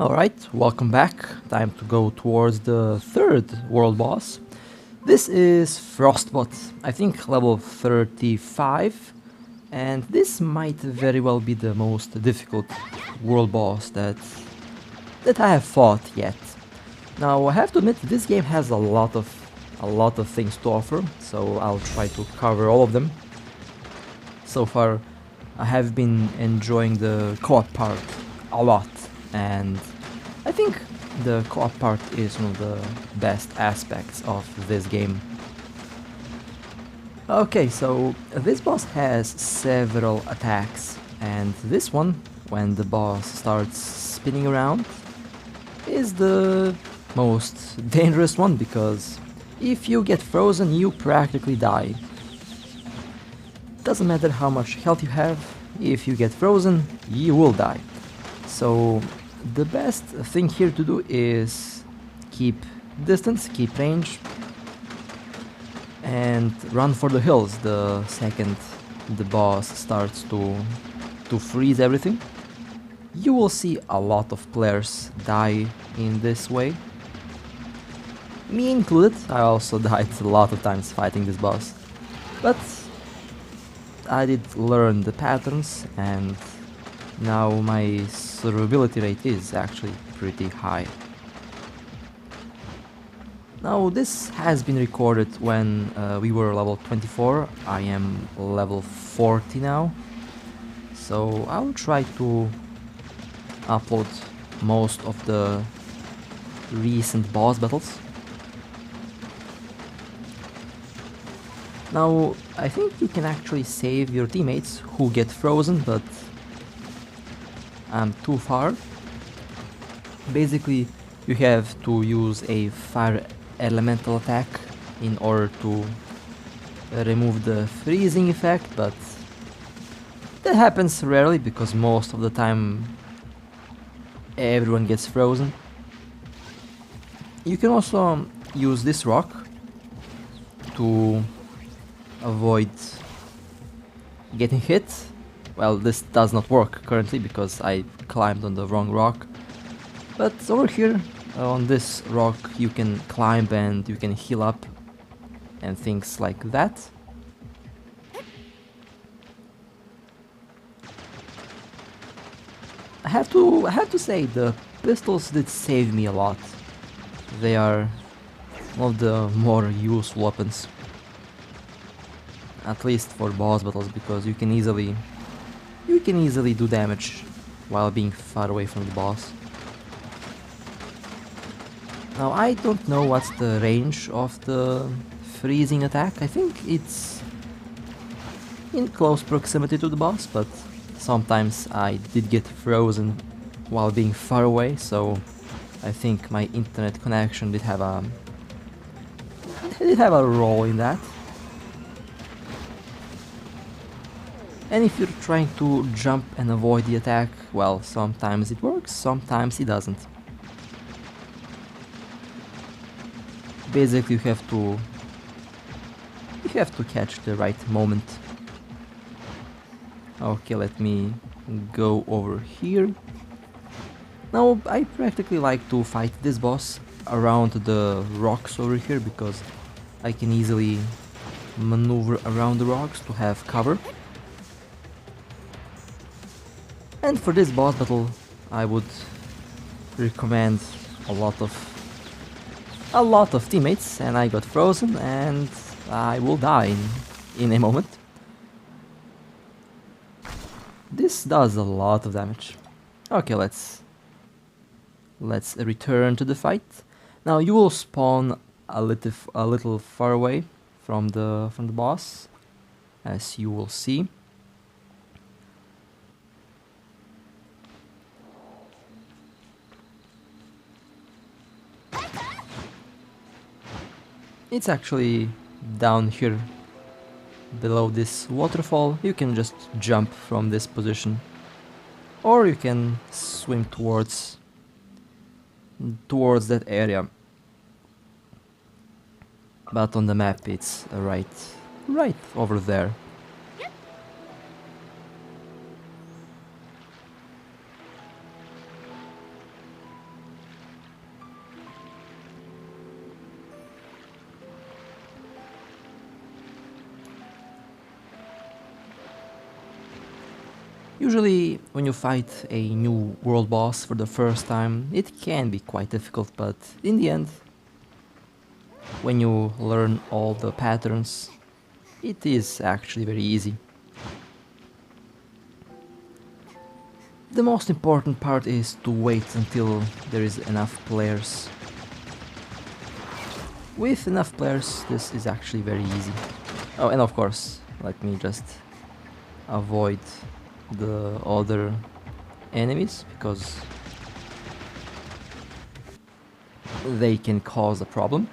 Alright, welcome back. Time to go towards the third world boss. This is Frostbot, I think level 35, and this might very well be the most difficult world boss that I have fought yet. Now I have to admit this game has a lot of things to offer, so I'll try to cover all of them. So far I have been enjoying the co-op part a lot, and I think the co-op part is one of the best aspects of this game. Okay, so this boss has several attacks, and this one, when the boss starts spinning around, is the most dangerous one because if you get frozen, you practically die. Doesn't matter how much health you have, if you get frozen, you will die. So the best thing here to do is keep distance, keep range, and run for the hills the second the boss starts to freeze everything. You will see a lot of players die in this way. Me included, I also died a lot of times fighting this boss. But I did learn the patterns, and now my survivability rate is actually pretty high. Now this has been recorded when we were level 24, I am level 40 now, so I'll try to upload most of the recent boss battles. Now I think you can actually save your teammates who get frozen, but I'm too far. Basically you have to use a fire elemental attack in order to remove the freezing effect, but that happens rarely because most of the time everyone gets frozen. You can also use this rock to avoid getting hit. Well, this does not work currently because I climbed on the wrong rock, but over here on this rock you can climb and you can heal up and things like that. I have to say the pistols did save me a lot. They are one of the more useful weapons, at least for boss battles, because you can easily do damage while being far away from the boss. Now I don't know what's the range of the freezing attack. I think it's in close proximity to the boss, but sometimes I did get frozen while being far away, so I think my internet connection did have a role in that. And if you're trying to jump and avoid the attack, well, sometimes it works, sometimes it doesn't. Basically you have to catch the right moment. Okay, let me go over here. Now I practically like to fight this boss around the rocks over here because I can easily maneuver around the rocks to have cover. And for this boss battle I would recommend a lot of teammates, and I got frozen and I will die in a moment. This does a lot of damage. Okay, let's return to the fight. Now you will spawn a little far away from the boss, as you will see. It's actually down here below this waterfall. You can just jump from this position, or you can swim towards that area. But on the map it's right over there. Usually, when you fight a new world boss for the first time, it can be quite difficult, but in the end, when you learn all the patterns, it is actually very easy. The most important part is to wait until there is enough players. With enough players, this is actually very easy. Oh, and of course, let me just avoid the other enemies, because they can cause a problem.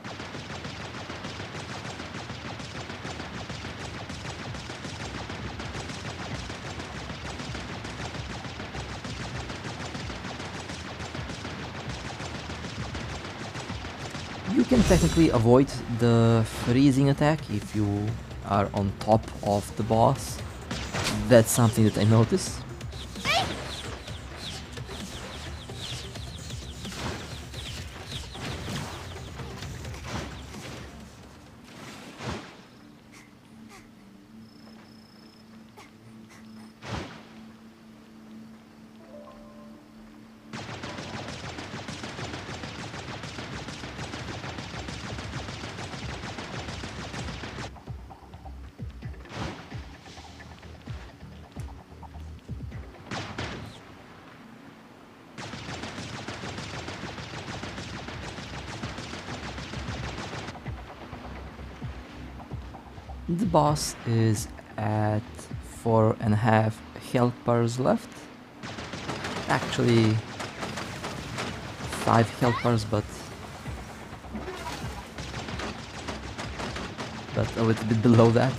You can technically avoid the freezing attack if you are on top of the boss. That's something that I noticed. The boss is at 4.5 health bars left. Actually, 5 health bars, but a little bit below that.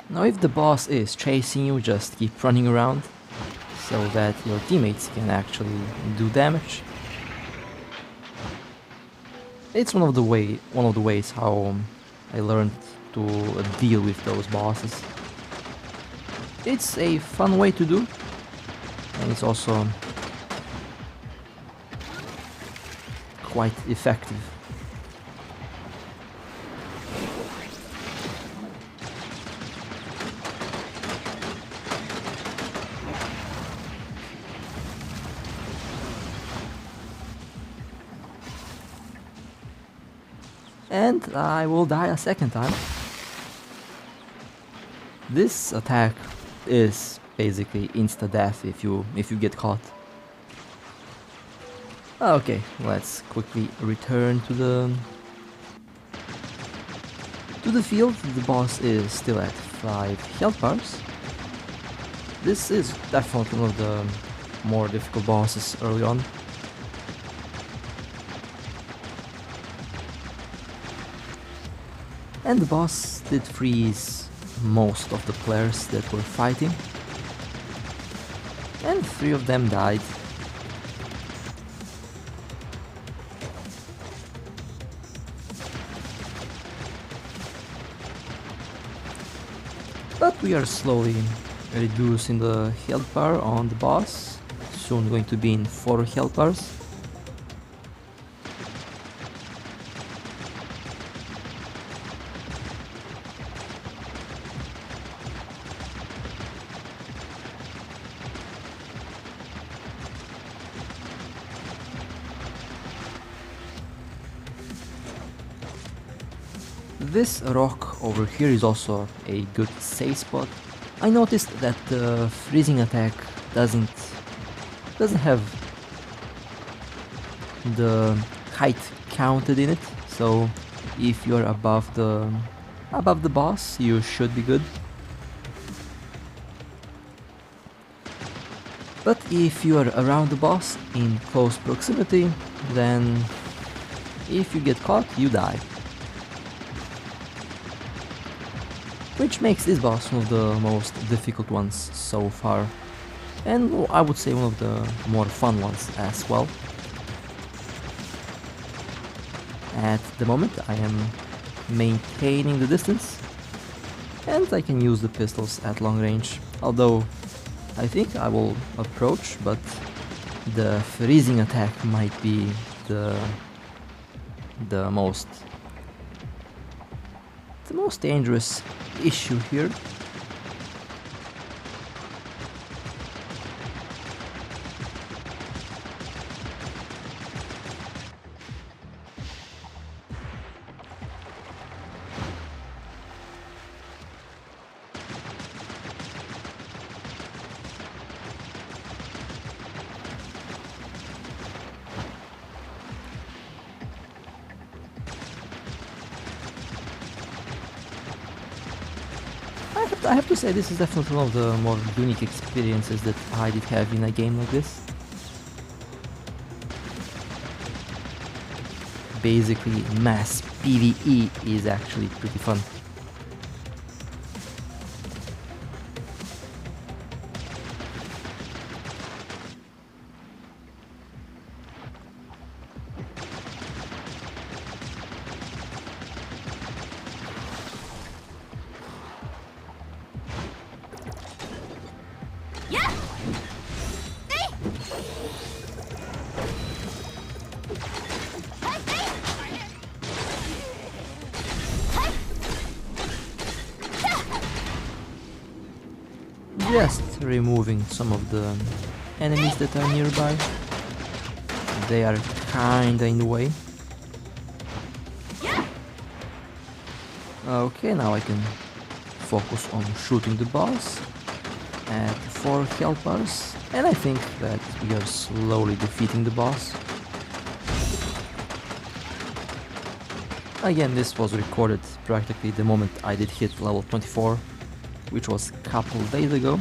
Now if the boss is chasing you, just keep running around so that your teammates can actually do damage. It's one of the ways how I learned to deal with those bosses. It's a fun way to do, and it's also quite effective. And I will die a second time. This attack is basically insta-death if you get caught. Okay, let's quickly return to the field. The boss is still at 5 health bars. This is definitely one of the more difficult bosses early on. And the boss did freeze most of the players that were fighting. And 3 of them died. But we are slowly reducing the health bar on the boss. Soon going to be in 4 health bars. This rock over here is also a good safe spot. I noticed that the freezing attack doesn't have the height counted in it, so if you're above the boss, you should be good. But if you are around the boss in close proximity, then if you get caught, you die. Which makes this boss one of the most difficult ones so far. and I would say one of the more fun ones as well. At the moment I am maintaining the distance, and I can use the pistols at long range, although I think I will approach, but the freezing attack might be the most dangerous issue here. I have to say this is definitely one of the more unique experiences that I did have in a game like this. Basically, mass PvE is actually pretty fun. Just removing some of the enemies that are nearby. They are kinda in the way. Okay, now I can focus on shooting the boss at 4 health bars, and I think that we are slowly defeating the boss. Again, this was recorded practically the moment I did hit level 24, which was a couple days ago.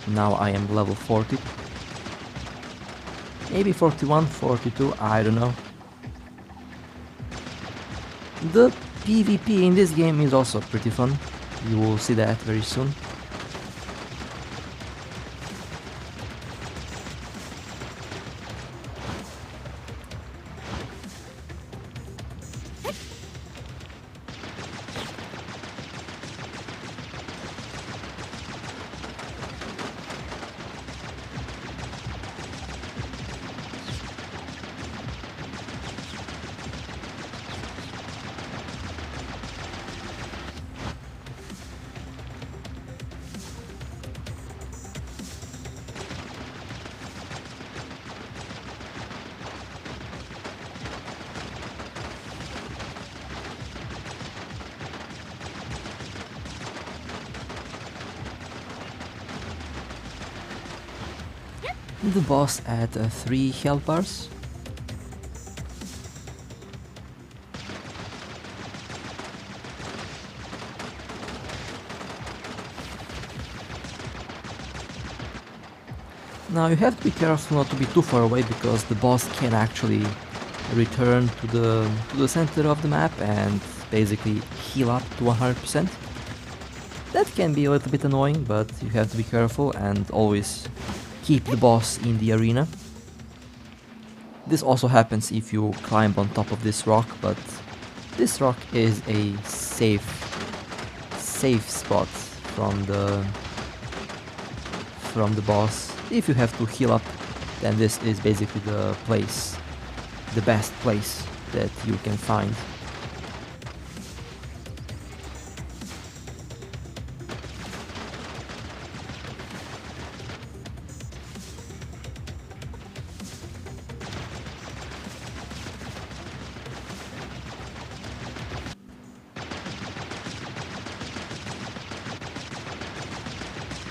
Now I am level 40. Maybe 41, 42, I don't know. The PvP in this game is also pretty fun. You will see that very soon. The boss at 3 health bars. Now you have to be careful not to be too far away, because the boss can actually return to the center of the map and basically heal up to 100%. That can be a little bit annoying, but you have to be careful and always keep the boss in the arena. This also happens if you climb on top of this rock, but this rock is a safe spot from the boss. If you have to heal up, then this is basically the best place that you can find.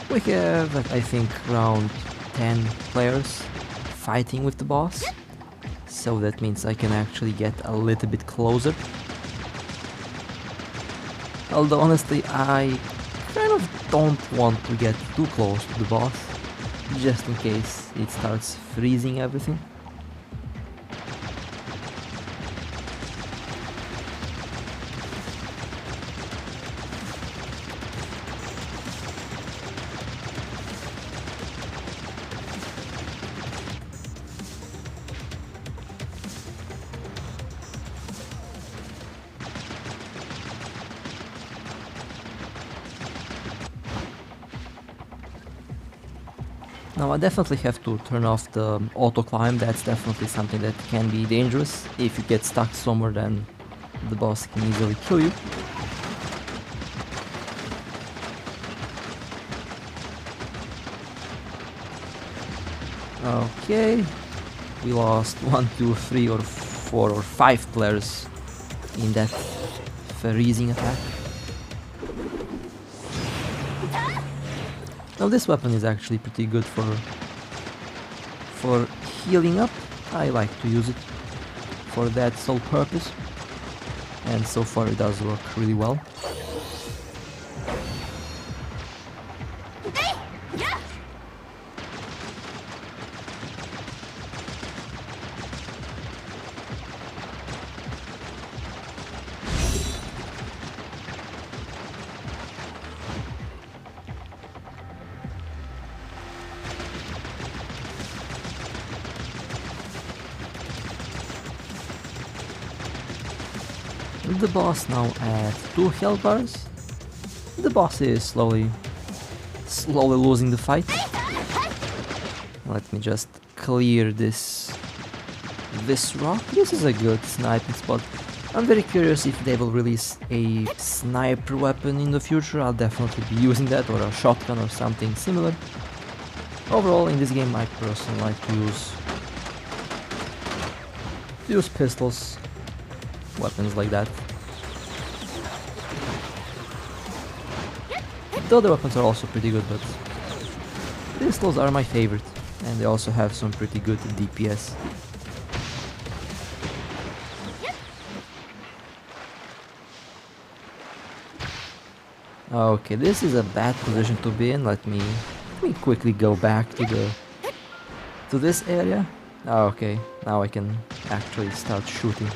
We have, I think, around 10 players fighting with the boss, so that means I can actually get a little bit closer. Although honestly, I kind of don't want to get too close to the boss, just in case it starts freezing everything. Now I definitely have to turn off the auto climb. That's definitely something that can be dangerous. If you get stuck somewhere, then the boss can easily kill you. Okay, we lost 1, 2, 3 or 4 or 5 players in that freezing attack. Now this weapon is actually pretty good for healing up. I like to use it for that sole purpose, and so far it does work really well. The boss now at 2 health bars. The boss is slowly losing the fight. Let me just clear this rock. This is a good sniping spot. I'm very curious if they will release a sniper weapon in the future. I'll definitely be using that, or a shotgun or something similar. Overall, in this game I personally like to use pistols, weapons like that. The other weapons are also pretty good, but pistols are my favorite, and they also have some pretty good DPS. Okay, this is a bad position to be in. Let me quickly go back to this area. Okay, now I can actually start shooting.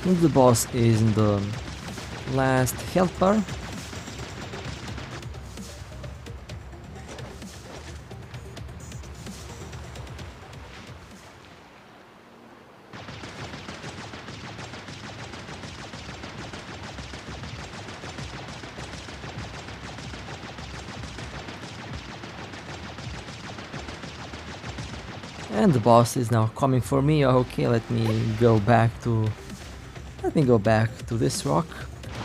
The boss is in the last health bar. And the boss is now coming for me. Okay, let me go back to this rock.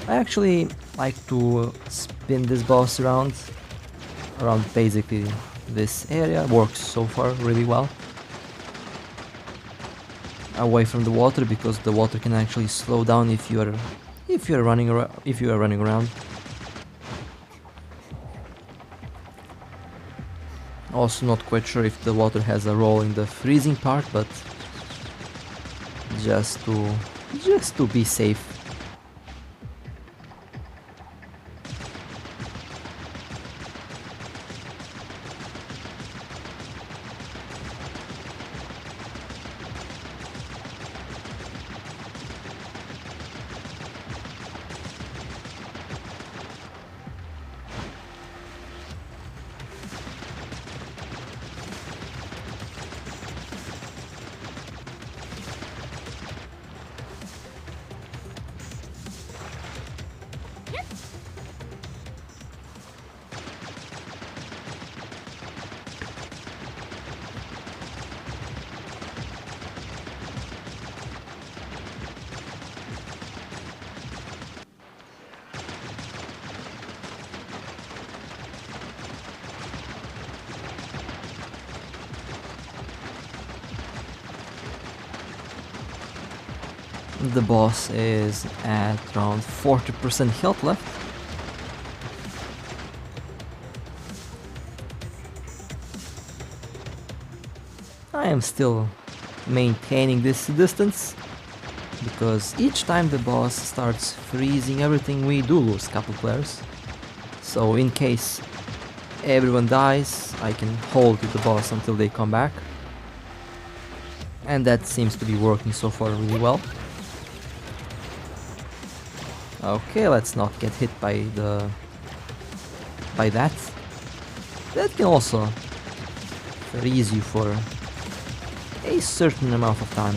I actually like to spin this boss around basically this area. Works so far really well. Away from the water, because the water can actually slow down if you are running around. Also not quite sure if the water has a role in the freezing part, but just to be safe. The boss is at around 40% health left. I am still maintaining this distance, because each time the boss starts freezing everything, we do lose a couple players. So in case everyone dies, I can hold the boss until they come back. And that seems to be working so far really well. Okay, let's not get hit by that. That can also freeze you for a certain amount of time.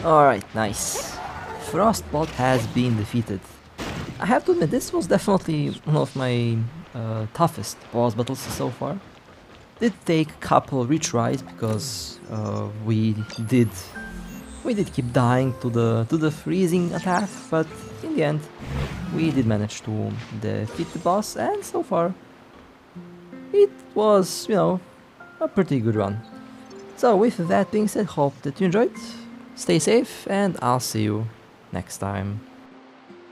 Alright, nice. Frostbolt has been defeated. I have to admit, this was definitely one of my toughest boss battles so far. Did take a couple retries because we did keep dying to the freezing attack, but in the end we did manage to defeat the boss, and so far it was, a pretty good run. So with that being said, hope that you enjoyed. Stay safe, and I'll see you next time.